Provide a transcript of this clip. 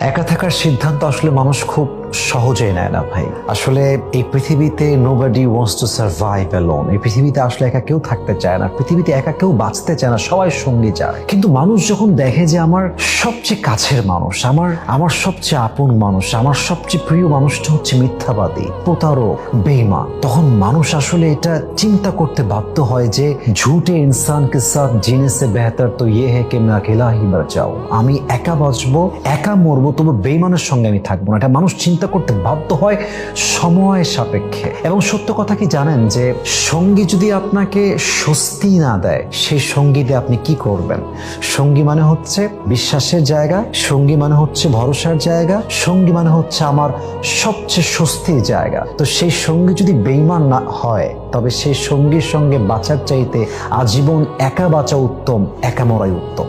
একা থাকার সিদ্ধান্ত আসলে মানুষ খুব সহজেই নেয় না ভাই। আসলে এই পৃথিবীতে nobody wants to survive alone. এই পৃথিবীতে আসলে একা কেউ থাকতে চায় না, পৃথিবীতে একা কেউ বাঁচতে চায় না, সবাই সঙ্গী চায়। কিন্তু মানুষ যখন দেখে যে আমার সবচেয়ে কাছের মানুষ, আমার সবচেয়ে আপন মানুষ, আমার সবচেয়ে প্রিয় মানুষটা হচ্ছে মিথ্যাবাদী, প্রতারক, বেঈমান, তখন মানুষ আসলে এটা চিন্তা করতে বাধ্য হয় যে ঝুটে ইনসান কে সাথ জিনে সে বেহতর তো ইয়ে হে কে मैं अकेला ही मर जाऊं। আমি একা বাঁচবো, একা মরবো, তবু বেঈমানের সঙ্গে আমি থাকবো না। এটা মানুষ চিন্তা করতে বাধ্য হয় সময় সাপেক্ষে। এবং সত্য কথা কি জানেন যে সঙ্গী যদি আপনাকে স্বস্তি না দেয়, সেই সঙ্গীতে আপনি কি করবেন? সঙ্গী মানে হচ্ছে বিশ্বাসের জায়গা, সঙ্গী মানে হচ্ছে ভরসার জায়গা, সঙ্গী মানে হচ্ছে আমার সবচেয়ে স্বস্তির জায়গা। তো সেই সঙ্গী যদি বেঈমান না হয়, তবে সেই সঙ্গীর সঙ্গে বাঁচার চাইতে আজীবন একা বাঁচা উত্তম, একা মরাই উত্তম।